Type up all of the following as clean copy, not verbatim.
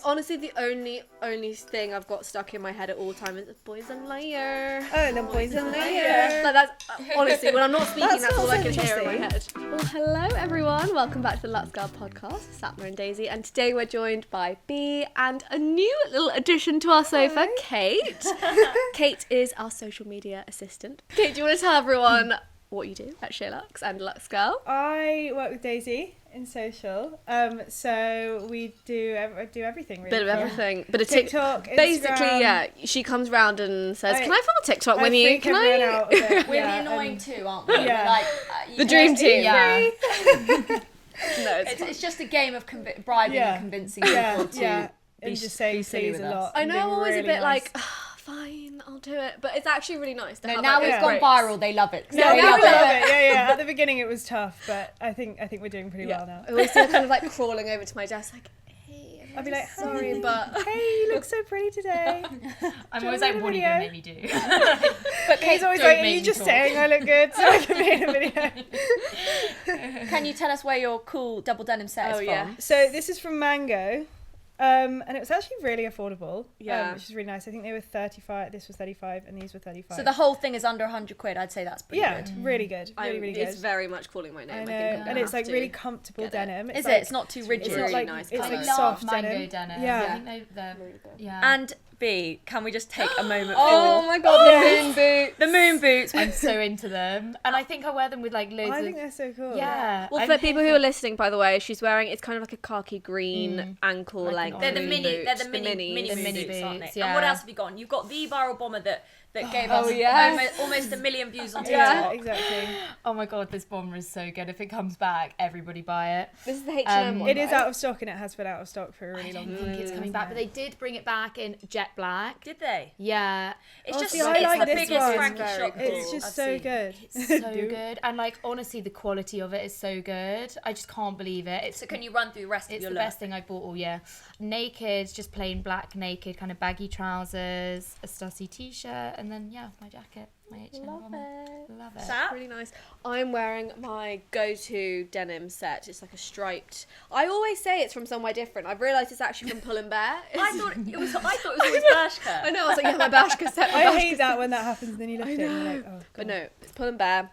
honestly the only thing I've got stuck in my head at all times is boys and layer. Oh, the boys and layer. Like that's honestly when I'm not speaking, that's all I can hear in my interesting. head. Well, hello everyone. Welcome back to the Lux Girl podcast, Sapna and Daisy, and today we're joined by Bea and a new little addition to our sofa, Kate. Kate is our social media assistant. Kate, do you want to tell everyone what you do at SheerLux and Lux Girl? I work with Daisy in social, so we do everything really. Bit of everything, bit of TikTok, basically, Instagram. yeah. She comes round and says, "Can I film a TikTok with you? freak Can everyone I?" out with it, We're yeah, the annoying and- too, aren't we? Yeah. We're like, The dream team. Yeah. No, It's just a game of bribing Yeah. and convincing people to and be just saying be silly please with a us. lot. I and know being I'm always really a bit nice. like, fine, I'll do it. But it's actually really nice to No, have now like, we've a gone break. viral. They love it. No, Yeah, we now love we love it. Yeah. At the beginning it was tough, but I think we're doing pretty well now. I always see her kind of like crawling over to my desk like, hey, I'll be like, sorry, "Hi. but... Hey, you look so pretty today. I'm you always wanna like, make a what are you video?" going to make me do? But Kate's always don't like, are make you me just talk. saying I look good so I can make a video? Can you tell us where your cool double denim set is Oh, from? yeah. So this is from Mango, and it was actually really affordable, Yeah. which is really nice. I think they were 35, this was 35, and these were 35. So the whole thing is under £100. I'd say that's pretty yeah, good. really good, really good. It's very much calling my name. I I know, think I'm and gonna it's have like to really comfortable get it. denim. Is like, it? It's not too rigid. It's really not like nice it's colour. like I love soft mango denim. denim. Yeah. I think they're yeah. And B, can we just take a moment Oh for my god, the moon boot. the moon boots? I'm so into them, and I think I wear them with like loads I of think they're so cool. yeah. Well, I'm for people who here are listening, by the way, she's wearing, it's kind of like a khaki green ankle Like an length. They're the moon mini, they're boots, the mini minis. moon mini boots, aren't they? boots, And what yeah. else have you got? You've got the viral bomber that gave Oh, us yes. almost 1 million views on Yeah, TikTok. exactly. Oh my god, this bomber is so good. If it comes back, everybody buy it. This is the H&M one, It is right? out of stock, and it has been out of stock for a really I long don't time. think it's coming back, but they did bring it back in jet black. Did they? Yeah, It's Oh, just see, I it's like the this biggest one. Frankie Very shop cool. It's haul just I've so seen. good. it's so Dude. good, and like honestly, the quality of it is so good. I just can't believe it. It's So can you run through the rest of It's your the look? best thing I bought all year. Naked, just plain black naked, kind of baggy trousers, a Stussy t-shirt, and then yeah, my jacket, my H&M bomber. Love it. Sap? Really nice. I'm wearing my go-to denim set. It's like a striped. I always say it's from somewhere different. I've realised it's actually from Pull and Bear. I thought it was always Bershka. I know. I was like, yeah, my Bershka set. my I Bershka hate set. that when that happens, and then you look at it and you're like, oh god. But no, it's Pull and Bear.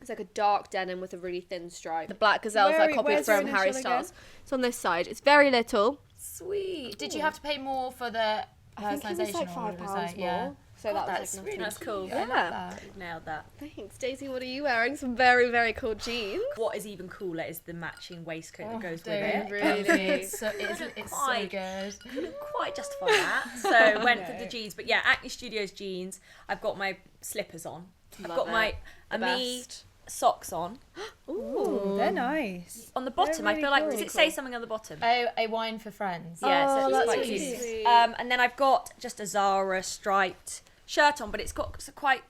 It's like a dark denim with a really thin stripe. The black gazelle's Where- like copied where's your from Harry initial again? Styles. It's on this side. It's very little. Sweet. Did you have to pay more for the I think it was like personalisation, or £5 was more. like, yeah. So that was that's like really nothing. That's cool. I love Yeah. that. You've nailed that. Thanks, Daisy. What are you wearing? Some very, very cool jeans. What is even cooler is the matching waistcoat that goes with Don't it. Really? It's so it's so Quite. good. Couldn't quite justify that. So went for No. the jeans. But yeah, Acne Studios jeans. I've got my slippers on. I've Love got it. my The Ami best. socks on. Ooh, they're nice. On the bottom, I really feel like, cool. does it say something on the bottom? Oh, a wine for friends. Yeah, so Oh, it's that's quite really cute. sweet. And then I've got just a Zara striped shirt on, but it's got some quite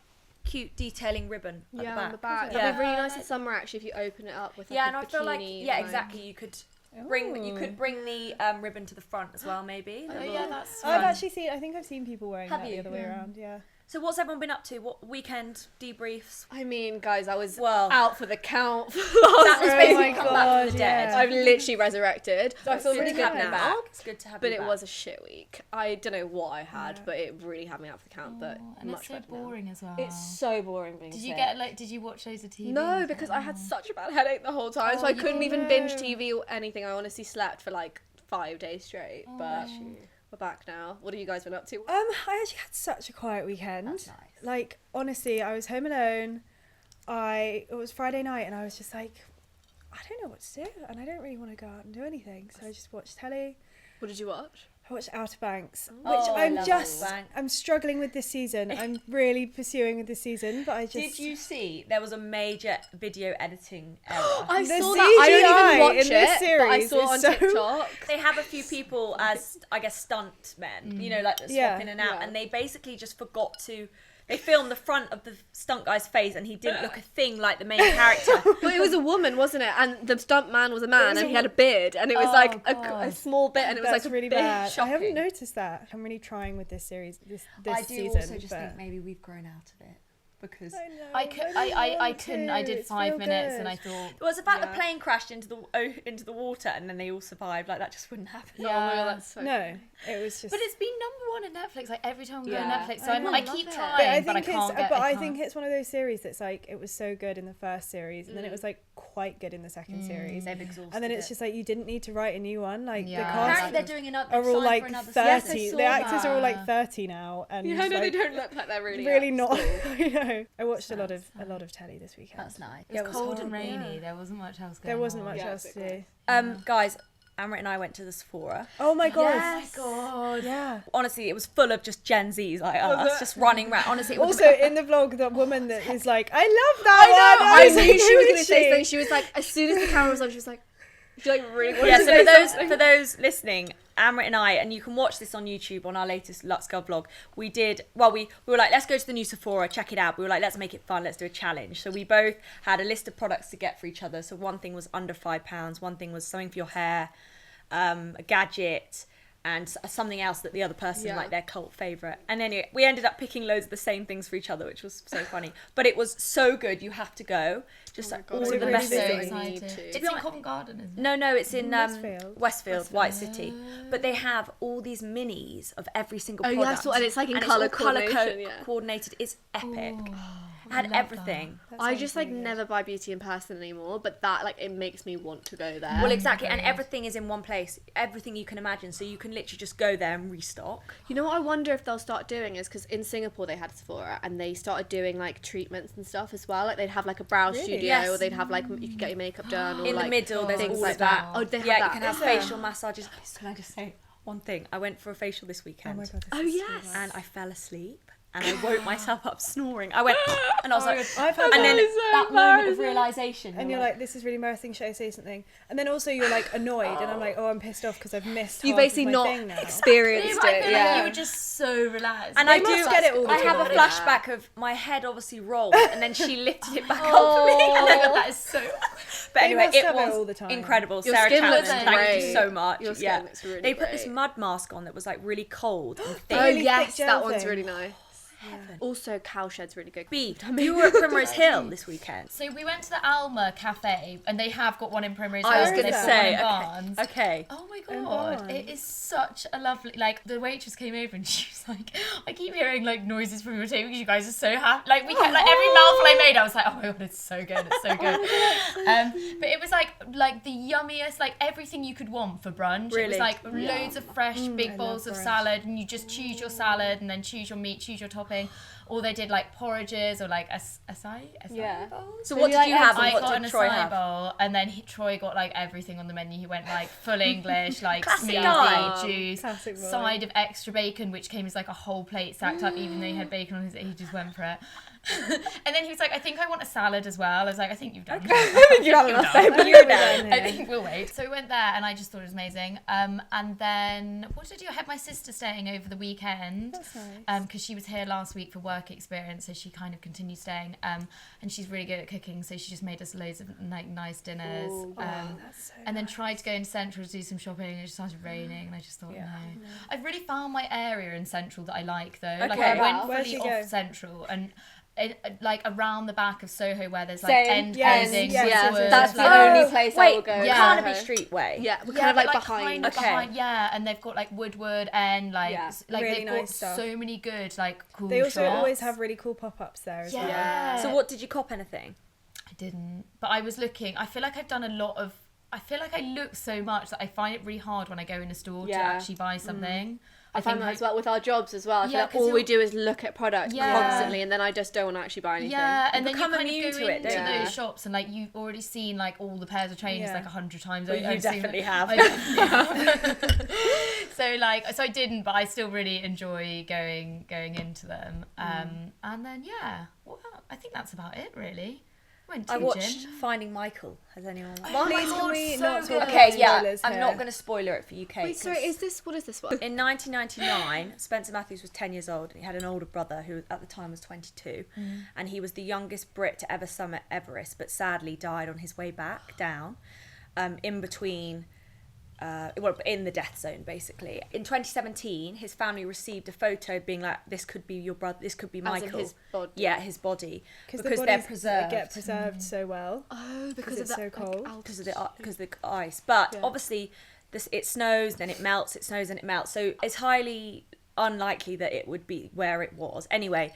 cute detailing ribbon at Yeah, the on the back. back. Yeah. That'd be really nice in summer actually if you open it up with like Yeah, a and I feel like bikini, yeah, exactly. You could bring Ooh. the ribbon to the front as well, maybe. Oh yeah, that's I've fun. actually seen. I think I've seen people wearing Have that you? the other way around. Yeah. So what's everyone been up to? What weekend debriefs? I mean, guys, I was Well- out for the count. That was Oh basically my come back from the God, dead. yeah. I've literally resurrected. So I feel It's really good to good have you now. back. It's good to have But you it back. was a shit week. I don't know what I had, but it really had me out for the count. But and much it's so better now. boring as well. It's so boring being Did you sick. get like? Did you watch loads of TV? No, because I had such a bad headache the whole time, so I you couldn't even binge no. TV or anything. I honestly slept for like 5 days straight. But we're back now. What have you guys been up to? I actually had such a quiet weekend. That's nice. Like honestly, I was home alone. It was Friday night, and I was just like, I don't know what to do, and I don't really want to go out and do anything. So I just watched telly. What did you watch? I watched Outer Banks, which Oh, I I'm love just, Outer Banks. I'm struggling with this season. I'm really pursuing with this season, but I just. Did you see there was a major video editing error? I The saw that. I don't CGI even watch in this it, but I series saw it on is so- TikTok. They have a few people as, I guess, stunt men, you know, like that swap Yeah. in and out, Yeah. and they basically just forgot to. They filmed the front of the stunt guy's face, and he didn't look a thing like the main character. But it was a woman, wasn't it? And the stunt man was a man, was and a he had a beard, and it was like a God. small bit, and it was That's like a really big bad. I shocking. haven't noticed that. I'm really trying with this series, this I do season. also just but think maybe we've grown out of it. because I couldn't. I did 5 minutes and I thought it was about the plane crashed into the water and then they all survived. Like that just wouldn't happen. Oh my God, that's so No, it was just. But it's been number 1 at Netflix. Like every time we go to Yeah. Netflix, so I know, I I keep love it. trying, but I can't get. I think it's one of those series that's like it was so good in the first series, and then it was like quite good in the second series, They've exhausted and then it's just like you didn't need to write a new one. Like the apparently cast they're doing another. are all like for another 30. season. The actors are all like 30 now, and Yeah, I know, like, they don't look like they're really really at not. school. I know. I watched a lot of telly this weekend. That's nice. It was cold and horrible, rainy. yeah. There wasn't much else going on. There wasn't much Yeah, else to do. Guys, Amrit and I went to the Sephora. Oh my god. Yes. Oh my God. Yeah. Honestly, it was full of just Gen Zs like us, just running around. Honestly, it was Also, in the vlog, that woman that is like, I love that one. I was knew like, she who was is going to say she? something. She was like, as soon as the camera was on, she was like really wanted yeah. to So say something. for those listening, Amrit and I, and you can watch this on YouTube on our latest Lux Girl vlog. We were like, let's go to the new Sephora, check it out. We were like, let's make it fun, let's do a challenge. So we both had a list of products to get for each other. So one thing was under £5, one thing was something for your hair, a gadget, and something else that the other person like their cult favourite. And anyway, we ended up picking loads of the same things for each other, which was so funny. But it was so good. You have to go. Just Oh my like God, all is of it the really best busy? things. Excited. It's be in honest- Covent Garden, isn't it? No, it's in Westfield. White City. But they have all these minis of every single Oh, product. yeah, I saw- and it's like in all colour colour coordination, yeah. coordinated. It's epic. I Had love everything. I just like never buy beauty in person anymore, but that like it makes me want to go there. Well, exactly, and everything is in one place. Everything you can imagine, so you can literally just go there and restock. You know what I wonder if they'll start doing is because in Singapore they had Sephora and they started doing like treatments and stuff as well. Like they'd have like a brow studio, Yes. or they'd have like you could get your makeup done, or In like the middle, there's things all like of that. Oh, they have Yeah, that. you can have facial massages. Can I just say one thing? I went for a facial this Oh weekend. my god. Oh yes. And I fell asleep. And I woke myself up snoring. I went, and I was like, I've had and then is so that moment of embarrassing. realization. And you're like, this is really embarrassing, should I say something? And then also you're like annoyed, and I'm like, oh, I'm pissed off because I've missed You half of basically my not thing now. experienced I it. feel Yeah. like you were just so relaxed. and They I must do get it all the I have a time. flashback of my head obviously rolled, and then she lifted it back up for me. Oh my God, that is so. But They anyway, must it have it was all the time. incredible. Your Sarah skin Chapman, looks thank you great. so much. Your skin yeah. looks really They put this great. mud mask on that was like really cold and thick. Oh Really yes, thick gel that one's thing. really nice. Also, Cowshed's really good. B, you were at Primrose Hill this weekend. So we went to the Alma Cafe, and they have got one in Primrose Hill. I was and going to they've got say, one in Barnes. okay. Oh my In God, Barnes. it is such a lovely, like, the waitress came over and she was like, I keep hearing, like, noises from your table because you guys are so happy. Like, we kept, like, every mouthful I made, I was like, oh my God, it's so good, it's so good. But it was, like, the yummiest, like, everything you could want for brunch. It Really? was, like, loads of fresh, I big love bowls of brunch. salad, and you just choose your salad, and then choose your meat, choose your topping. Or they did, like, porridges, or, like, acai Yeah. bowls. So what did you have I and what got an did Troy acai have? bowl, and then Troy got like everything on the menu. He went like full English, like Classic smoothie, guy. juice, Classic boy. side of extra bacon, which came as like a whole plate stacked up, even though he had bacon on his. He just went for it. And then he was like, "I think I want a salad as well." I was like, "I think you've done." You have enough I time. know we're I done think we'll wait. So we went there, and I just thought it was amazing. And then what did I do? I had my sister staying over the weekend. That's nice. Because she was here last week for work experience, so she kind of continued staying. And she's really good at cooking, so she just made us loads of like nice dinners. Ooh. That's so And then tried to go into Central to do some shopping, and it just started raining, and I just thought, Yeah. no. I've really found my area in Central that I like, though. Like Okay. I went Where'd fully you off go? Central, and like around the back of Soho, where there's like Same. end Yes, buildings, yes, with yes, wood, yes. That's the like- only place I will Wait, go. Yeah. Carnaby Street way. Yeah, we're Yeah, kind of but, like behind. kind of Okay. behind, yeah, and they've got like Woodward and like Yeah. Really they've nice got stuff. so many good like cool They also shops. always have really cool pop-ups there as well. Yeah. So what did you cop anything? I didn't, but I was looking. I feel like I've done a lot of. I feel like I look so much that I find it really hard when I go in a store to Yeah. actually buy something. I find that as well with our jobs as well. I feel Yeah, like 'cause all we you're- do is look at products Yeah. constantly, and then I just don't want to actually buy anything. Yeah, and then you become kind of immune go to it, into don't you? those shops and like you've already seen like all the pairs of trainers Yeah. like 100 times. Well, you I've seen definitely them. have. I definitely have. So I didn't, but I still really enjoy going into them. And then well, I think that's about it really. Went to I the watched gym. Finding Michael. Has anyone watched? Oh my Please, God, can we so not talk good. about Okay, yeah. spoilers I'm here? not going to spoiler it for UK. Wait, sorry, 'cause what is this one? in 1999, Spencer Matthews was 10 years old and he had an older brother who at the time was 22. And he was the youngest Brit to ever summit Everest, but sadly died on his way back down in between in the death zone, basically. In 2017, his family received a photo being like, this could be your brother, this could be Michael. As in his body. Yeah, his body. Because they're preserved. Get preserved so well. Oh, because it's so cold. Because of the ice. But obviously, it snows, then it melts, it snows and it melts. So it's highly unlikely that it would be where it was. Anyway,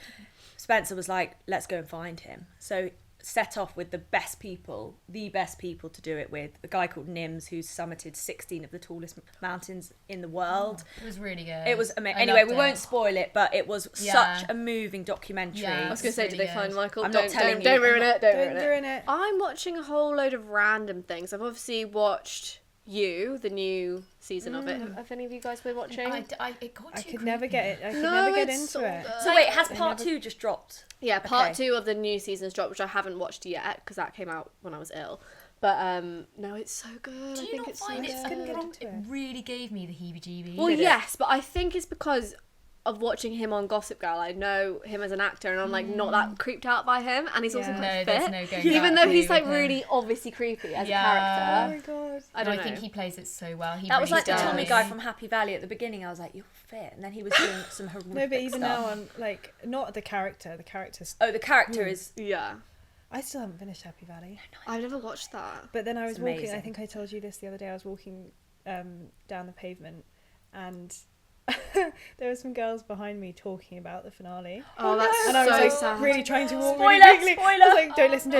Spencer was like, let's go and find him. So set off with the best people to do it with. A guy called Nims, who's summited 16 of the tallest mountains in the world. It was really good. It was amazing. Anyway, we won't spoil it, but it was such a moving documentary. I was going to say, did they find Michael? I'm not telling you. Don't ruin it. Don't ruin it. I'm watching a whole load of random things. I've obviously watched the new season of it. Have any of you guys been watching? I into could never get into it. So wait, has part 2 just dropped? Yeah, part 2 of the new season's dropped, which I haven't watched yet because that came out when I was ill. But no, it's so good. Do you I think not it's find so it good. so wrong? It really gave me the heebie-jeebies. Well, yes, but I think it's because of watching him on Gossip Girl. I know him as an actor, and I'm like not that creeped out by him, and he's also quite fit. No going even back though he's like with him. really obviously creepy as a Oh character. my god. I don't I know. think he plays it so well. That was like the does. Tommy guy from Happy Valley at the beginning. I was like, you're fit, and then he was doing some horrific No, but even stuff. now on like not the character's. Oh, the character is. Yeah, I still haven't finished Happy Valley. I've never watched that. But then I was walking. amazing. I think I told you this the other day. I was walking down the pavement, and there were some girls behind me talking about the finale. Oh, that's And I was so like sad. really trying to walk Spoiler, really quickly. spoiler. I was like, don't listen,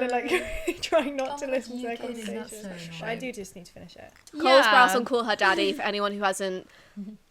and like trying not to listen to their kidding? That's conversation. so But I annoying. do just need to finish it. Cole Sprouse on Call Her Daddy, for anyone who hasn't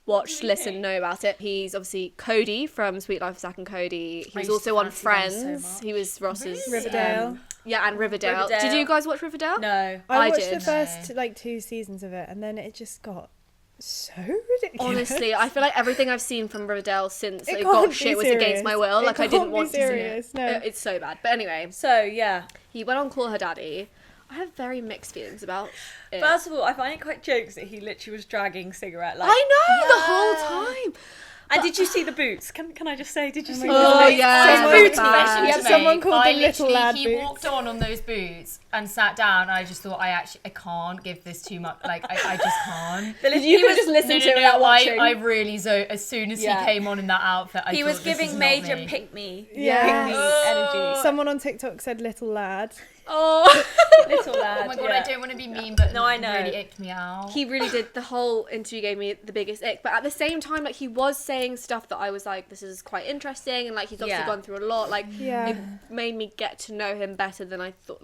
watched, listened, know about it. He's obviously Cody from Sweet Life of Zack and Cody. He was used to also on fancy them so Friends. much. He was Ross's Riverdale. yeah, and Riverdale. Riverdale. Did you guys watch Riverdale? No. I I watched did. the first like 2 seasons of it, and then it just got so ridiculous. Honestly, I feel like everything I've seen from Riverdale since It it can't got be shit was serious. against my will. It Like I can't didn't be want to see it. serious, no. It's so bad. But anyway, So yeah. he went on Call Her Daddy. I have very mixed feelings about it. First of all, I find it quite jokes that he literally was dragging cigarette. Like, I know the whole time. And did you see the boots? Can I just say? Did you see? God. the Oh, boots? yeah. Someone- Boots Confession Yeah, to someone make, called I them little literally- lad he boots. walked on those boots and sat down, and I just thought, I can't give this too much. Like, I just can't. But you could just listen to it without watching. I really as soon as Yeah. he came on in that outfit, I He thought, was this is giving not major me. pick me. Yeah. Pick me energy. Someone on TikTok said little lad. Oh, Little lad. Oh my god, yeah. I don't want to be mean, but No, I know. it really icked me out. he really did. The whole interview gave me the biggest ick. But at the same time, like he was saying stuff that I was like, this is quite interesting, and like he's obviously Yeah. gone through a lot. Like Yeah. it made me get to know him better than I thought.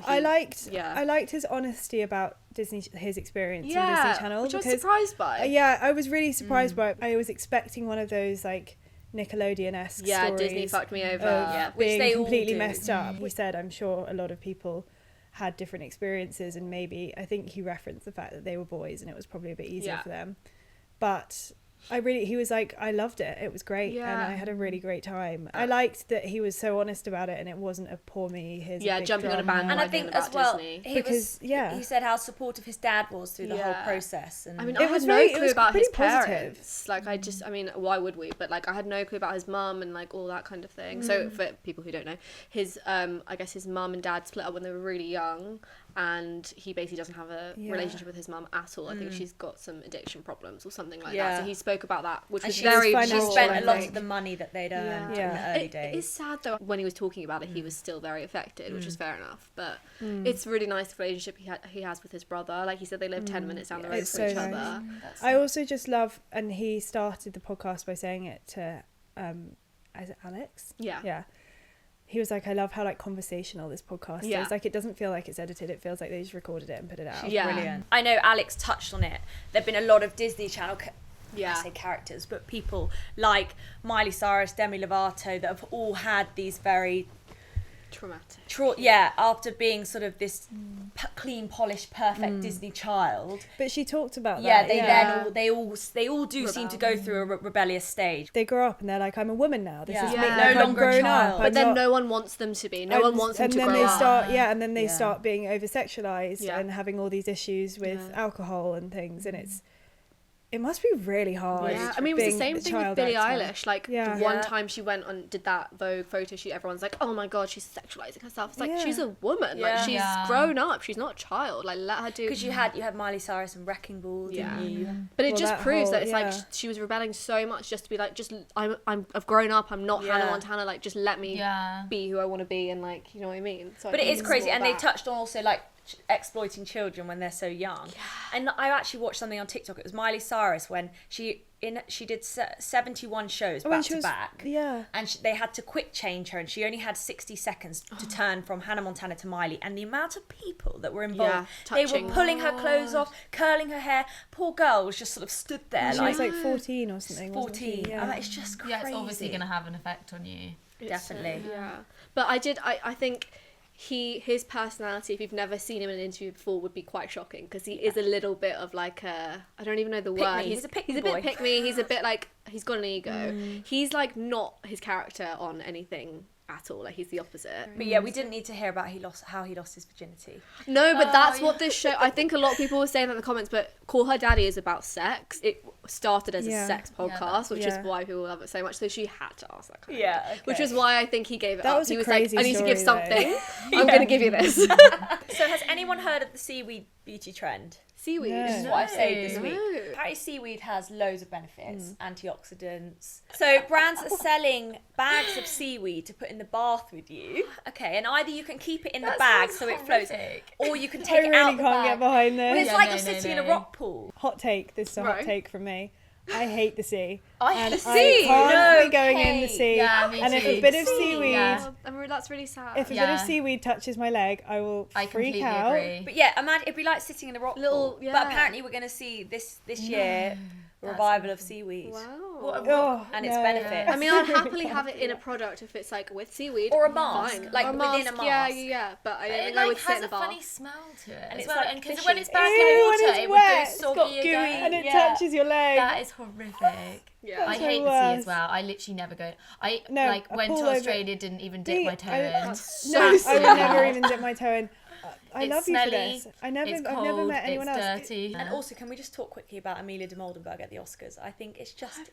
He. I liked Yeah. his honesty about his experience yeah, in Disney Channel, which I was because surprised by. yeah, I was really surprised by it. I was expecting one of those like Nickelodeon-esque Yeah, stories Disney fucked me over. of Yeah, which being they all completely do. messed up. He said, I'm sure a lot of people had different experiences, and maybe I think he referenced the fact that they were boys and it was probably a bit easier Yeah. for them. But he was like, I loved it. It was great, and Yeah. I had a really great time. I liked that he was so honest about it, and it wasn't a poor me. Here's a Yeah, big jumping on a drama. bandwagon. And I Wagging think about as well, Disney. Because, yeah. he said how supportive his dad was through the Yeah. whole process. And I mean, It I had was no very- it clue was about his pretty positive. parents. Like, I mean, why would we? But like, I had no clue about his mum and like all that kind of thing. So for people who don't know, his I guess his mum and dad split up when they were really young, and he basically doesn't have a Yeah. relationship with his mum at all. I think she's got some addiction problems or something like that. Yeah. So he spoke about that, which and was she very was she financial, spent I a lot think. of the money that they'd earned Yeah. in the early It days. is sad though when he was talking about it, he was still very affected, which is fair enough. But it's a really nice relationship he has with his brother. Like he said, they live 10 minutes down the road It's from each so other. nice. I also just love, and he started the podcast by saying it to, is it Alex? Yeah. Yeah. He was like, I love how like conversational this podcast Yeah. is. Like, it doesn't feel like it's edited. It feels like they just recorded it and put it out. Yeah. Brilliant. I know Alex touched on it. There've been a lot of Disney Channel Yeah. I say characters, but people like Miley Cyrus, Demi Lovato that have all had these very Traumatic. after being sort of this clean, polished, perfect Disney child. But she talked about Yeah, that. they all do seem to go through a rebellious stage. They grow up and they're like, I'm a woman now. This Yeah. is Yeah. me. No Like, I'm longer a grown child. up. But I'm then not- no one wants them to be. No one wants them and to then grow they up. start, and then they Yeah. start being over sexualized Yeah. and having all these issues with Yeah. alcohol and things, and it must be really hard. Yeah, I mean, it was the being same a thing with child Billie actor. Eilish. Like, Yeah. one Yeah. time she went on, did that Vogue photo shoot, everyone's like, oh my God, she's sexualizing herself. It's like, Yeah. she's a woman. Like, Yeah. she's Yeah. grown up. She's not a child. Like, let her do... Because you had Miley Cyrus and Wrecking Ball, didn't Yeah. you? But it Well, just that proves whole- that it's yeah. like she was rebelling so much just to be like, I've grown up. I'm not Hannah Yeah. Montana. Like, just let me Yeah. be who I want to be, and like, you know what I mean. So I But it think is it's crazy, more and they that. touched on also like exploiting children when they're so young. And I actually watched something on TikTok. It was Miley Cyrus when she did 71 shows When back she to was- back. Yeah. And they had to quick change her, and she only had 60 seconds to turn from Hannah Montana to Miley. And the amount of people that were involved, Yeah, they touching. were pulling her clothes off, curling her hair. Poor girl was just sort of stood there She like was like 14 or something. wasn't 14. she? I'm like, it's just crazy. Yeah, it's obviously going to have an effect on you. Definitely. Yeah, but I think his personality, if you've never seen him in an interview before, would be quite shocking, because he is a little bit of like a, I don't even know the word. He's a pick-me He's a boy. bit pick-me. He's a bit like, he's got an ego. He's like not his character on anything at all. Like, he's the opposite. But yeah, we didn't need to hear about how he lost his virginity. No, but that's yeah. what this show... I think a lot of people were saying that in the comments, but Call Her Daddy is about sex. It started as Yeah. a sex Yeah, podcast, which is yeah. why people love it so much. So she had to ask that kind of Yeah, thing. okay. Which is why I think he gave it That up. was a He was crazy like, I need to give story, though. something. I'm going to give you this. So has anyone heard of the seaweed beauty trend? Seaweed. No. This is what I've saved this No. week. Apparently seaweed has loads of benefits, antioxidants. So brands are selling bags of seaweed to put in the bath with you. Okay, and either you can keep it in the That bag sounds so it floats, horrific. or you can I take it really out the can't bag. get behind Well, this. it's Yeah, like no, you're no, sitting in no. a rock pool. Hot take. This is a hot Right. take from me. I hate the sea. I And hate the I sea. can't No, be going in the Kate. sea. Yeah, me and if too. a bit of Sea. seaweed, Yeah. That's really sad. if a bit Yeah. of seaweed touches my leg, I will I freak completely out. agree. But yeah, imagine it'd be like sitting in a rock Little- pool. yeah. But apparently we're going to see this year a revival of seaweed Wow. Oh, and its no. benefits. I mean, I'd happily have it in a product if it's like with seaweed. Or a mask, fine. like Or within a Yeah, mask. yeah, but I don't It think I would like sit in has the a bath. funny smell to it, And as it's well. like And because fishy. when it's back Ew, in when water, it's it would wet. go It's got soggy gooey. again. And it Yeah. touches your leg. That is horrific. Yeah. I That's the hate the sea as worst. well. I literally never go. I No, like a went pool to over- Australia, didn't even dip See, my toe I- in. So I would sad. never even dip my toe in. I It's love smelly, you for this. I've it's never cold, met anyone it's else. dirty. And also, can we just talk quickly about Amelia de Moldenberg at the Oscars? I think it's just...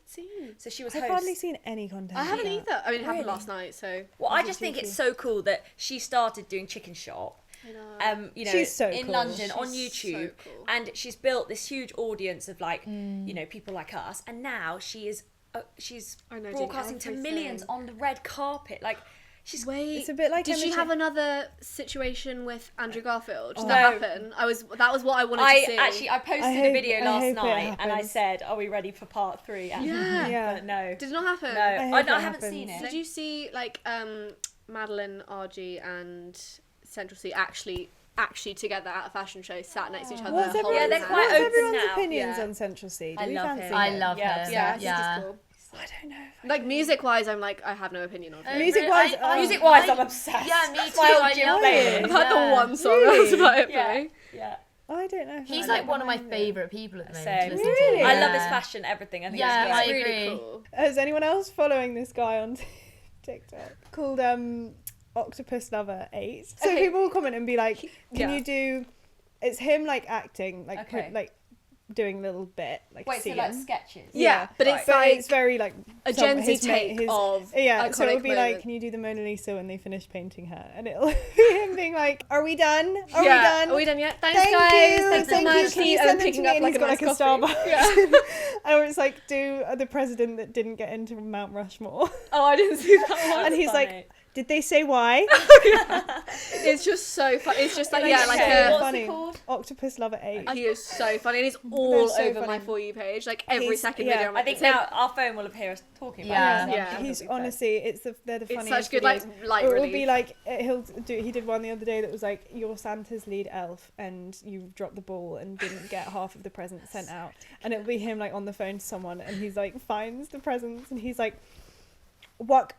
So she was I've host. hardly seen any content. I haven't of that. either. I mean, it happened Really? last night, so... Well, I just think it's so cool that she started doing Chicken Shop. I know. You know, She's so in cool. London on She's YouTube, so cool. and she's built this huge audience of like, you know, people like us, and now she's I know, doing broadcasting to millions everything. on the red carpet. Like, she's Wait, It's a bit like did she Emma have Cha- another situation with Andrew Garfield? Did No. that happen? That was what I wanted to see. I posted I a hope- video I last hope it night, and I happens. said, "Are we ready for part 3?" And Yeah. Yeah. but no, Did it not happen? no, hope I it haven't happens. seen it. Did you see like Madeline, RG, and Central C actually together at a fashion show, sat next to each other? What's holding Yeah, they're everyone's, hands? quite what's open everyone's now. opinions Yeah. on Central C? Do I we love fancy him. I him? love Yeah, her. Yeah, I think yeah. he's cool. I don't know. Like music wise, I'm like I have no opinion on him. Music-wise, Music-wise, I'm obsessed. Yeah, me That's too. my old I gym love playlist. it. I've had the Yeah. one song that's about it for Yeah. me. Yeah, I don't know. If He's I like get one of my behind it. favourite people at the moment. Same. To listen Really? to. I Yeah. love his fashion, everything. I think Yeah, it's I great. Really agree. cool. Is anyone else following this guy on TikTok called Octopus Lover 8? So Okay. people will comment and be like, "Can Yeah. you do?" It's him like acting, like Okay. like doing a little bit, like Wait, so scene. like sketches? Yeah, but Right. it's But like it's very like a some- Gen Z his mate- take of yeah. So iconic it'll be like, moment. "Can you do the Mona Lisa when they finish painting her?" And it'll be him being like, "Are we done? Are we done? Are we done yet? Thanks, Thank guys. you. Thanks so Thank much. you. Can you And send them to picking me?" up And like he's got like a nice coffee. Starbucks. Yeah. And it's like, "Do the president that didn't get into Mount Rushmore?" Oh, I didn't see that one. And he's funny. like, "Did they say why?" It's just so fun. It's just like Like, yeah, like okay, a. What's funny. it called? Octopus Lover 8. He is so funny, and he's all so over my funny. For You page. Like every He's- second yeah. video, I'm I like, think it's him. now our phone will appear us talking about Yeah. it. so I'm Yeah. sure He's it'll be honestly, it's the It's funniest such good like videos. light Or it will relief. be like he did one the other day that was like, "You're Santa's lead elf and you dropped the ball and didn't get half of the presents sent out," and it'll be him like on the phone to someone and he's like finds the presents and he's like, "What?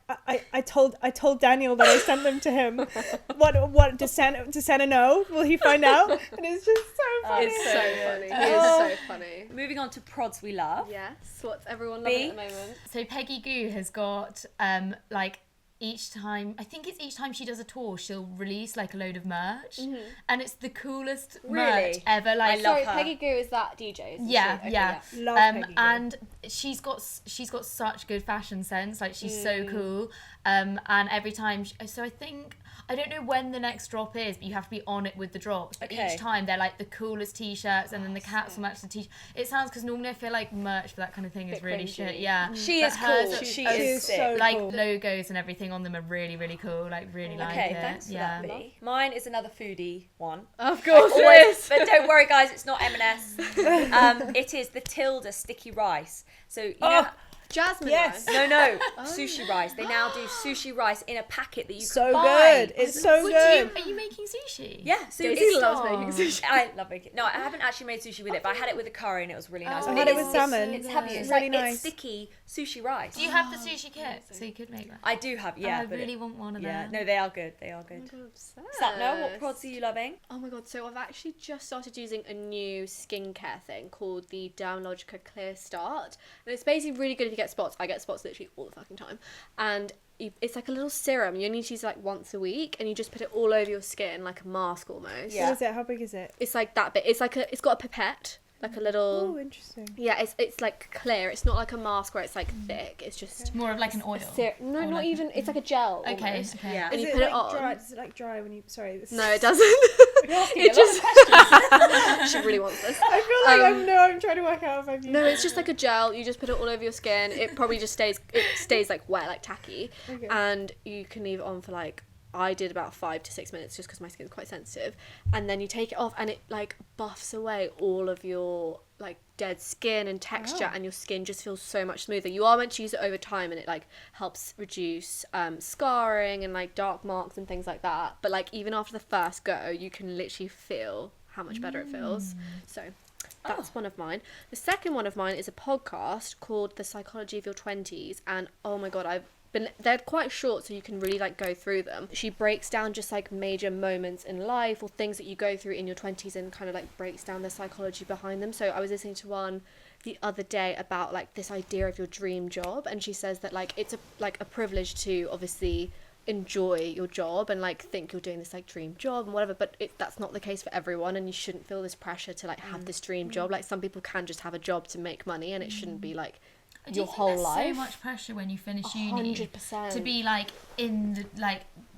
I told Daniel that I sent them to him. What does Santa know? Will he find out?" And it's just so funny. It's so funny. He Oh. is so funny. Moving on to prods we love. Yes, what's everyone loving B? at the moment? So Peggy Goo has got like each time she does a tour, she'll release like a load of merch, and it's the coolest merch Really? ever. Like, I love Sorry, her. Peggy Goo is that DJ? Isn't yeah, she? Okay, yeah. Love Peggy Goo. And she's got such good fashion sense. Like, she's so cool. And every time, so I don't know when the next drop is, but you have to be on it with the drops. But Okay. each time they're like the coolest t-shirts, and then the caps will match the t-shirt. It sounds, because normally I feel like merch for that kind of thing is Bit really cringy. shit. Yeah, She But is hers cool. are- She She is is sick. so like cool. logos and everything on them are really, really cool. Like, really like Okay, it. thanks for yeah. that, Bea. Mine is another foodie one. Of course it Always, is. but don't worry, guys, it's not M&S. It is the Tilda sticky rice. So you know. Jasmine. Yes. rice. No, sushi rice. They now do sushi rice in a packet that you So can buy. good. It's so Would good. Are you making sushi? Yeah, so Daisy it's loves making sushi. I love making. No, I haven't actually made sushi with it, but I had it with a curry and it was really nice. Oh, But I had it is- with salmon. It's heavy. It's really like nice. it's sticky sushi rice. Do you have the sushi kit so you could make that? I do have, yeah. I but really want one of yeah, them. no, they are good. They are good. I'm obsessed. Sapna, what prods are you loving? Oh my god, so I've actually just started using a new skincare thing called the Dermalogica Clear Start. And it's basically really good if you get spots. I get spots literally all the fucking time. And it's like a little serum. You only need to use it like once a week, and you just put it all over your skin like a mask almost. Yeah. What is it? How big is it? It's like that bit. It's got a pipette, like a little. Oh, interesting. Yeah, it's like clear. It's not like a mask where it's like thick. It's just More of like an oil. no, Or not like even. It's like a gel. Okay, almost. okay. Yeah. And Is you it put it like on. dry? Does it like dry when you? Sorry. This No, it doesn't. It just. She really wants this. I feel like I'm trying to work out if I've used No, it. it's just like a gel. You just put it all over your skin. It probably just stays like wet, like tacky. Okay. And you can leave it on for like, I did about 5 to 6 minutes just because my skin's quite sensitive. And then you take it off and it like buffs away all of your like dead skin and texture, Wow. and your skin just feels so much smoother. You are meant to use it over time, and it like helps reduce scarring and like dark marks and things like that. But like even after the first go, you can literally feel how much better it feels. So that's one of mine. The second one of mine is a podcast called The Psychology of Your 20s, and oh my god, they're quite short, so you can really like go through them. She breaks down just like major moments in life or things that you go through in your 20s and kind of like breaks down the psychology behind them. So I was listening to one the other day about like this idea of your dream job, and she says that like it's a privilege to obviously enjoy your job and like think you're doing this like dream job and whatever, but that's not the case for everyone, and you shouldn't feel this pressure to like have this dream job. Like some people can just have a job to make money, and it shouldn't be like Do your you think whole there's life. so much pressure when you finish uni 100%. to be like in the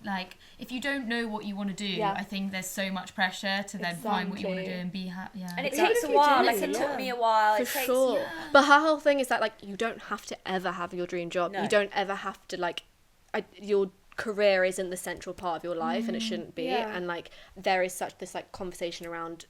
like if you don't know what you want to do, Yeah. I think there's so much pressure to then find what you want to do Exactly. and be happy. Yeah. And it Even takes if a you while. do, Like it yeah. took me a while. For It takes, sure. yeah. But her whole thing is that like you don't have to ever have your dream job. No. You don't ever have to like your career isn't the central part of your life, and it shouldn't be. Yeah. And like there is such this like conversation around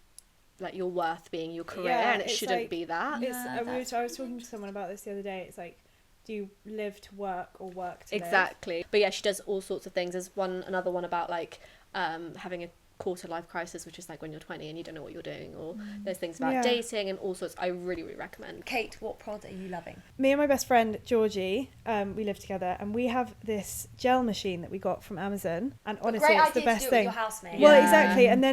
like your worth being your career, Yeah, and it it's shouldn't like- be that. Yeah. I was talking to someone about this the other day. It's like, do you live to work or work to live? Exactly. But yeah, she does all sorts of things. There's another one about like having a quarter life crisis, which is like when you're 20 and you don't know what you're doing, or there's things about Yeah. dating and all sorts. I really recommend. Kate, what prod are you loving? Me and my best friend Georgie, we live together, and we have this gel machine that we got from Amazon, and honestly, Great it's idea the best to do it thing. with your housemate. Well, Yeah. exactly, and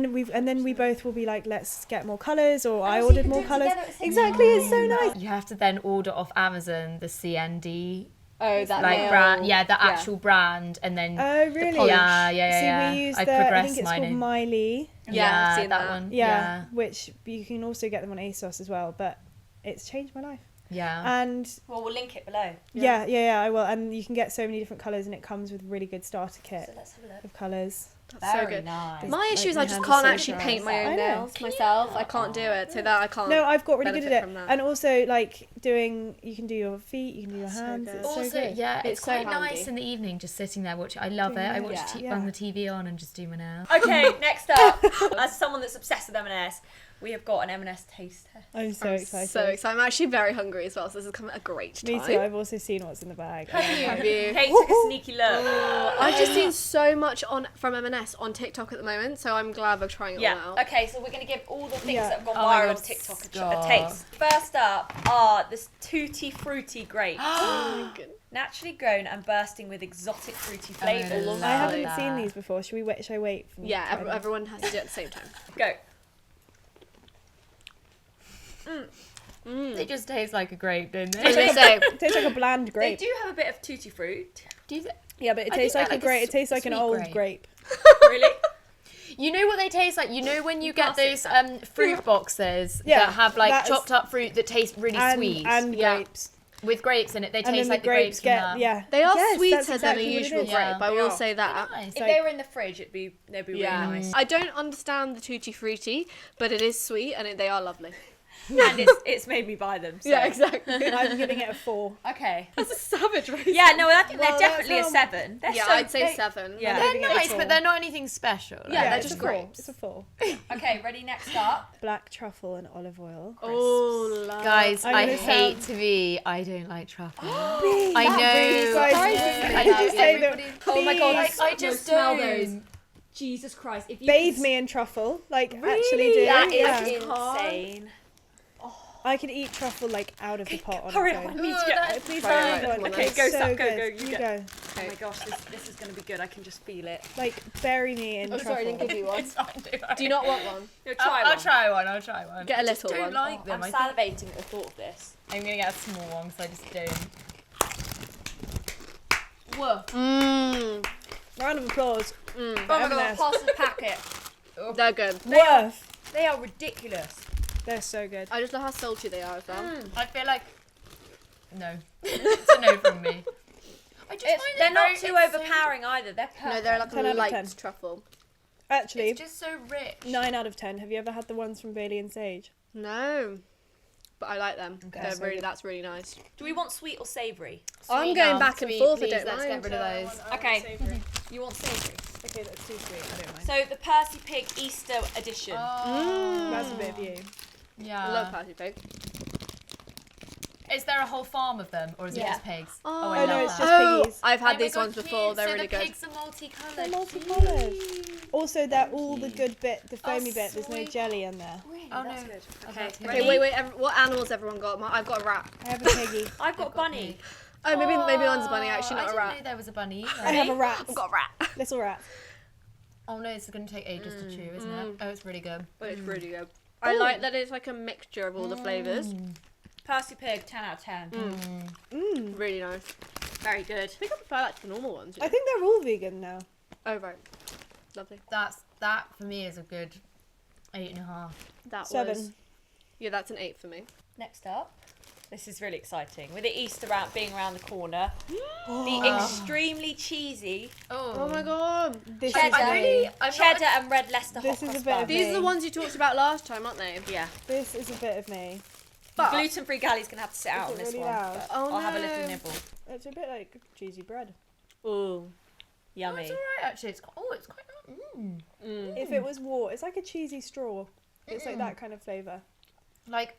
then we both will be like, let's get more colours, or I so you ordered can more do it colours. together at the same Exactly, it's so nice. You have to then order off Amazon the CND Oh, that like nail- brand, the actual brand, and then Oh, really? polish. yeah. See, we use I I think progressed it's mine called in. Miley. Yeah, I've seen that. one. Yeah, which you can also get them on ASOS as well, but it's changed my life. Yeah. And Well, we'll link it below. yeah, I will. And you can get so many different colours, and it comes with a really good starter kit So let's have a look. of colours. That's so good. nice. My Like, issue is my I just hands can't are so actually dry. paint my I own know. nails myself. I can't do it, so that I can't. No, I've got really good benefit at from it. that. And also, like, you can do your feet, you can do your So hands. good. It's Also, so good. yeah, It's it's so quite handy. nice in the evening just sitting there watching. I love it. Doing I your watch nails. Yeah. bang the TV on and just do my nails. Okay, next up, as someone that's obsessed with M&S, we have got an M&S taste test. I'm so excited. So excited. I'm actually very hungry as well, so this is coming at a great time. Me too. I've also seen what's in the bag. Have you? Kate took a sneaky look. I've just seen so much from M&S on TikTok at the moment, so I'm glad we're trying it all Yeah. out. Okay, so we're going to give all the things Yeah. that have gone Oh my viral God, on TikTok a stop. taste. First up are this Tutti Frutti grapes. Oh my goodness. Naturally grown and bursting with exotic fruity flavours. love I haven't that. seen these before. Should I wait? For Yeah, try them? everyone has to do it at the same time. Go. They just taste like a grape, don't I was they? gonna say, It tastes like a bland They grape. do have a bit of tutti fruit. Do you Yeah, but it I tastes think like they're a like a grape. It tastes like an sweet old grape. grape. Really? You know what they taste like? You know when you get Classic. those fruit boxes Yeah, that have like that's- chopped up fruit that taste really sweet And Yeah. grapes. with grapes in it? They And then taste the like the grapes grapes get, from that. yeah. they are Yes, sweeter that's than exactly a what it usual is. grape. Yeah. I They will are. say that. Nice. If like- they were in the fridge, they'd be Yeah. really nice. I don't understand the tutti frutti, but it is sweet and they are lovely. And it's made me buy them. So. Yeah, exactly. I'm giving it a 4. Okay. That's a savage race. Yeah, no, I think Well, they're definitely a that's 7. They're Yeah, so, I'd say they- 7. Yeah. They're giving it a nice, four. but they're not anything special. Like, Yeah, they're it's just a 4. grapes. It's a 4. Okay, ready, next up. Black truffle and olive oil. Oh, love. Guys, I'm I gonna hate sound- to be. I don't like truffle. I That know. really surprises me. I Did know, you say that? everybody- Oh my god, Please. I just smell don't. those. Jesus Christ. If you Bathe could- me in truffle. Like, actually do. That is yeah. insane. I could eat truffle, like, out of the pot on Hurry its up, I own. need to Oh, get... that's Please Right, have right, one. come on Okay, It's go, so Sap, go, good. go, you go. go. Oh my gosh, this is going to be good. I can just feel it. Like, bury me in Oh, truffle. sorry, I didn't give you one. It's fine, don't worry. Do you not want one? No, I'll try one. I'll try one. Get a I just little don't one. like them. I'm I think salivating at the thought of this. I'm gonna get a small one because I just don't. Woof. Mmm. Round of applause. Oh my god, M&S. pass the packet. They're good. Worth. They are ridiculous. They're so good. I just love how salty they are as well. I feel like no. It's a no from me. I just find They're it not very- too it's so- overpowering either. They're perfect. No, they're like 10 a out of light 10. truffle. Actually, It's just so rich. 9 out of 10. Have you ever had the ones from Bailey and Sage? No. But I like them. Okay. They're So really, good. that's really nice. Do we want sweet or savoury? I'm Sweet going now. back and Sweet, forth, I please, don't let's mind. get rid of those. Okay. You want savoury? Okay, that's too sweet. I don't mind. So the Percy Pig Easter edition. Oh. That's a bit of you. Yeah. I love Patty Pig. Is there a whole farm of them, or is it Yeah. just pigs? Oh, I Oh, no, love it's that. just piggies. I've Oh had my these God, ones before. cute. They're So really the good. pigs are multicoloured. They're multicoloured. Also, they're all the Cute. good bit, the foamy bit. There's no sweet. jelly in there. Oh That's no. good. Oh, Okay, that's good. ready? Okay, wait. What animals everyone got? I've got a rat. I have a piggy. I've got bunny. Oh, maybe one's a bunny. Actually, I not a didn't rat. know there was a bunny. I have a rat. I've got a rat. Little rat. Oh no, it's going to take ages to chew, isn't it? Oh, it's really good. But it's really good. I like that it's like a mixture of all the flavours. Percy Pig, 10 out of 10. Mmm. Really nice. Very good. I think I prefer that to the normal ones. I think they're all vegan now. Oh, right. Lovely. That for me is a good 8.5. That 7. was... Yeah, that's an 8 for me. Next up, this is really exciting. With the Easter round being around the corner, the extremely cheesy Oh my god. This Cheddar. is me. cheddar and red Leicester This hot is cross a bit of bun. These are the me. ones you talked about last time, aren't they? Yeah. This is a bit of me. But... Gluten-free Galley's going to have to sit out Is on it this really one. loud? But Oh, I'll have a no. little nibble. It's a bit like cheesy bread. Ooh. Yummy. It's alright actually. It's quite. If it was water, it's like a cheesy straw. It's like that kind of flavour. Like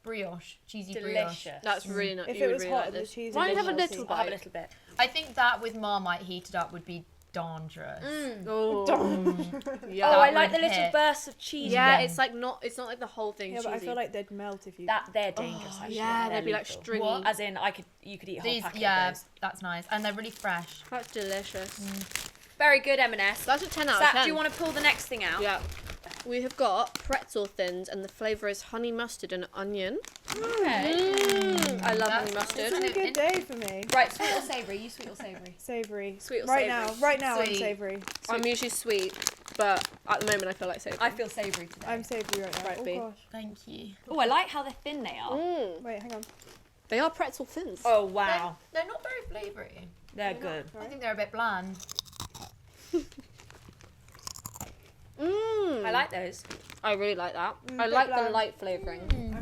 brioche, cheesy brioche. Delicious. That's really nice. If You it would was really hot like and the this. cheese Why was don't you have a salty. little I'll have a bite? little bit. I think that with Marmite heated up would be dangerous. Oh. Oh, I That like the would little hit. bursts of cheese. Yeah, in it's like not. It's not like the whole thing. Yeah, but I feel like they'd melt if you. they're dangerous. actually. yeah, They're they'd be like lethal. stringy. What? As in, you could eat a whole These, packet yeah, of those. that's nice, and they're really fresh. That's delicious. Very good, M&S. That's a 10 out of Sap, 10. do you want to pull the next thing out? Yeah. We have got pretzel thins, and the flavour is honey mustard and onion. I love honey That's- mustard. It's a good day for me. Right, sweet or savoury? You sweet or savoury? Savoury. Sweet or right savoury? now. Right now, I'm Sweet. savoury. I'm usually sweet, but at the moment I feel like savoury. I feel savoury today. I'm savoury right now. Right, oh B. gosh. Thank you. Oh, I like how thin they are. Wait, hang on. They are pretzel thins. Oh, wow. They're not very flavoury. They're good. I think they're a bit bland. I like those. I really like that. I bit like the bland. light flavouring.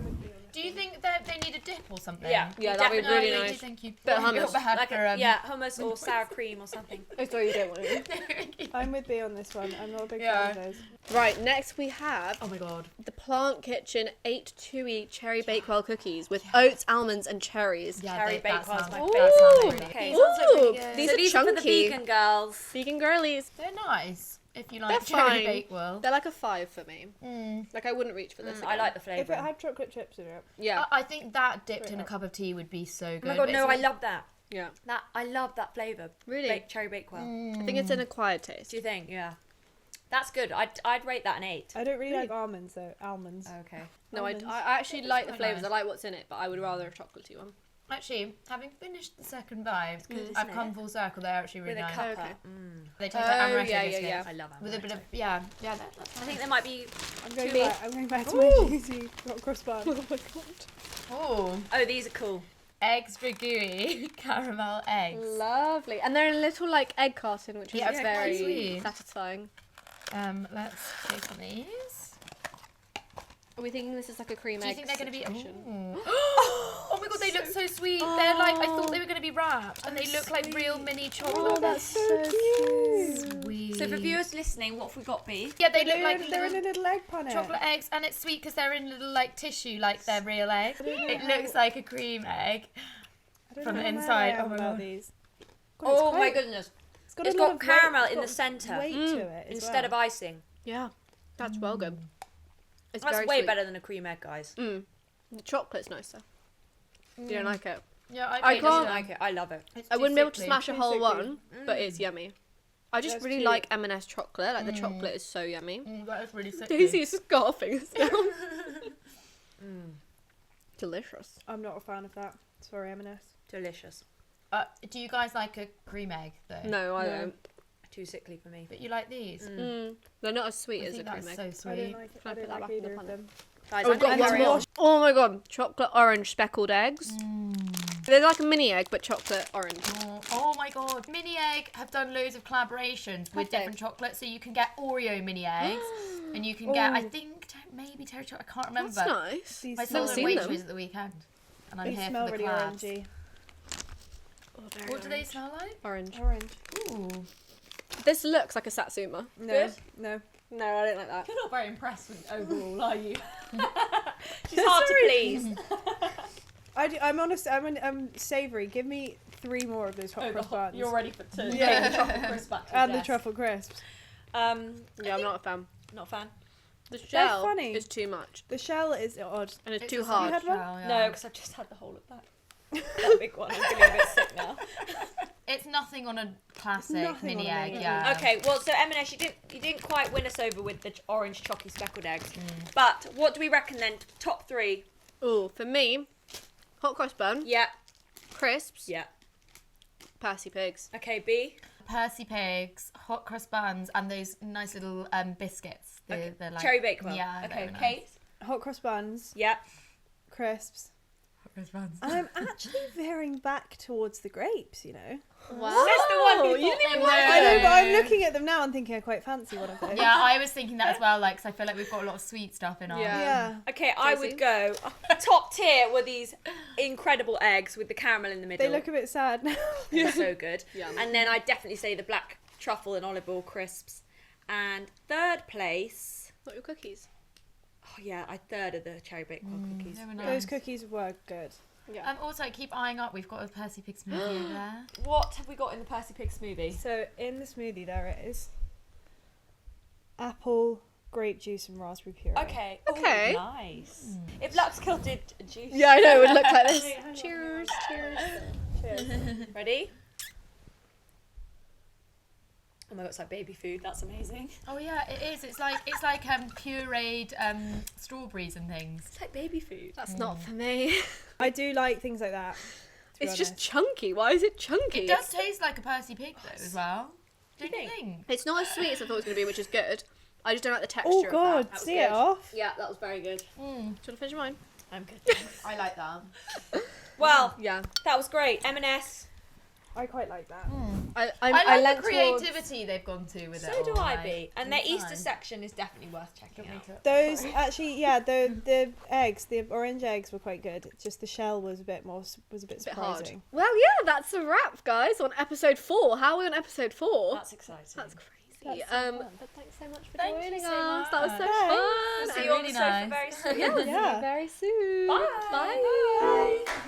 Do you think that they need a dip or something? Yeah. Yeah, that'd be Definitely. really Thank you, nice. thank you. Bit of I feel hummus. bad Like for, hummus or sour cream or something. I thought you didn't want it. I'm with B on this one. I'm not a big Yeah. fan of those. Right, next we have Oh my god. the Plant Kitchen 8-2E Cherry Bakewell cookies with oats, almonds, and cherries. Yeah, Cherry that bakewell's sounds my like- favourite. that sounds Ooh. really Okay. good. Sounds like Ooh, really good. these So are these chunky. are for the vegan girls. Vegan girlies. They're nice. If you They're like cherry fine. bakewell. They're like a 5 for me. Mm. Like I wouldn't reach for this. I again. like the If flavour. it had chocolate chips in it. Yeah, I think that dipped Great in a help. cup of tea would be so good. Oh my god, but no, it's I all- love that. yeah. I love that flavour. Really? Cherry Bakewell. I think it's an acquired taste. Do you think? Yeah. That's good. I'd rate that an 8. I don't really like almonds though. Almonds. Okay. No, I Almonds. actually like the quite flavours. nice. I like what's in it, but I would rather a chocolatey one. Actually, having finished the second vibe, good, isn't I've it? come full circle. They're actually really With a nice. cuppa. Okay. They taste like amaretto yeah, biscuits. yeah. I love With a bit of that's I think there might be. I'm going Two. back. I'm going back to my cheesy hot cross bun. Oh my god. Oh, Oh, these are cool. extra gooey caramel eggs. Lovely. And they're in a little like egg carton, which is Yeah, it's quite very sweet. satisfying. Let's take on these. Are we thinking this is like a cream Do you egg think they're going to be? situation? Ooh. Oh my god, they look so sweet. They're like I thought they were going to be wrapped, and they look like real mini chocolate. Oh, that's so cute. Sweet. So for viewers listening, what have we got, Bea? yeah, they look like They're in little a little egg punnet. chocolate eggs, and it's sweet because they're in little like tissue, like they're real eggs. It looks like a cream egg. I don't from know the how mad inside. I am Oh my about God. these. God, it's Oh my quite- goodness. It's got, It's a lot got of caramel weight, in the it's got centre. weight to it as Instead of well. icing. Yeah, that's well good. It's That's very way sweet. better than a cream egg, guys. The chocolate's nicer. You don't like it? Yeah, I I can't- I like it. I love it. I wouldn't be able to smash a Too whole sickly. one, but it's yummy. I just That's really cute. like M&S chocolate. Like the chocolate is so yummy. That is really sick. Daisy is scarfing us down. Delicious. I'm not a fan of that. Sorry, M&S. Delicious. Do you guys like a cream egg though? No, I No. don't. Too sickly for me. But you like these? They're not as sweet I as a think cream that's egg. so I sweet. don't like it. Can I I put don't that like back in the either of punnet? them. Guys, Oh, I we've got think one carry more. on. Oh my god, chocolate orange speckled eggs. They're like a mini egg, but chocolate orange. Oh my god. Mini Egg have done loads of collaborations with they? different chocolates. So you can get Oreo mini eggs and you can get, I think, maybe Terry chocolate. I can't remember. That's nice. These I smell, saw Never them seen at them. Waitrose at the weekend. And I'm these here smell for the really collabs. orangey. Oh, very What do they orange. smell like? Orange. Orange. Ooh. This looks like a satsuma. No, Good? no. No, I don't like that. You're not very impressed with overall, are you? She's hard to please. I'm honest. I'm savoury. Give me 3 more of those hot cross buns. You're ready for to Yeah. take the truffle crisp back to and the desk. truffle crisps. Yeah, I'm not a fan. Not a fan. The shell funny. is too much, The shell is odd. and it's It's too a hard. You had one? shell, yeah. No, because I've just had the whole of that. That big one. I'm feeling a bit sick now. It's nothing on a classic Nothing mini on a egg, mini yeah. Okay, well, so M&S, you didn't quite win us over with the orange chalky speckled eggs. But what do we reckon then? Top 3? Ooh, for me, hot cross bun, Yeah. crisps, Yeah. Percy pigs. Okay, B. Percy pigs, hot crust buns, and those nice little biscuits. Okay. They're like, Cherry Bakewell. Yeah. Okay, very nice. Kate. Hot cross buns, Yeah. crisps. Hot crust buns. And I'm actually veering back towards the grapes, you know. Wow. Says the one who you thought didn't they even were- like I know, but I'm looking at them now and thinking I quite fancy one of those. Yeah, I was thinking that as well, like, 'cause I feel like we've got a lot of sweet stuff in our. Yeah. Yeah. Okay, I Daisy? would go. Top tier were these incredible eggs with the caramel in the middle. They look a bit sad now. They're so good. Yum. And then I'd definitely say the black truffle and olive oil crisps. And third place, Not your cookies. oh yeah, I third of the cherry bakewell cookies. They were nice. Those cookies were good. Yeah. Also, keep eyeing up. We've got a Percy pig smoothie over there. What have we got in the Percy Pig smoothie? So in the smoothie there it is apple, grape juice and raspberry puree. Okay. Okay. Ooh, nice. If Luxkill did a juice. Yeah, I know, it would look like this. Wait, hang on. Cheers, cheers. Ready? Oh my god, it's like baby food. That's amazing. Oh yeah, it is. It's like pureed strawberries and things. It's like baby food. That's not for me. I do like things like that. to be It's just honest. chunky. Why is it chunky? It does taste like a Percy pig though, as well. Don't you think? think? It's not as sweet as I thought it was going to be, which is good. I just don't like the texture Oh of god, that. That was see good. it off. Yeah, that was very good. Do you want to finish mine? I'm good. I like that. Well, Yeah. that was great. M&S. I quite like that. I I like leant the towards- creativity they've gone to with it. So do all, I, like, B. And their it's Easter nice. section is definitely worth checking out. Those actually, yeah, the eggs, the orange eggs were quite good. Just the shell was a bit more, was a bit bit hard. surprising. Well, yeah, that's a wrap, guys, on episode 4. How are we on episode 4? That's exciting. That's crazy. That's so fun. But thanks so much for Thank you joining so us. much. That was so Thanks. fun. See Really you on the sofa nice. very soon. Yeah, we'll see Yeah. you very soon. Bye. Bye. Bye.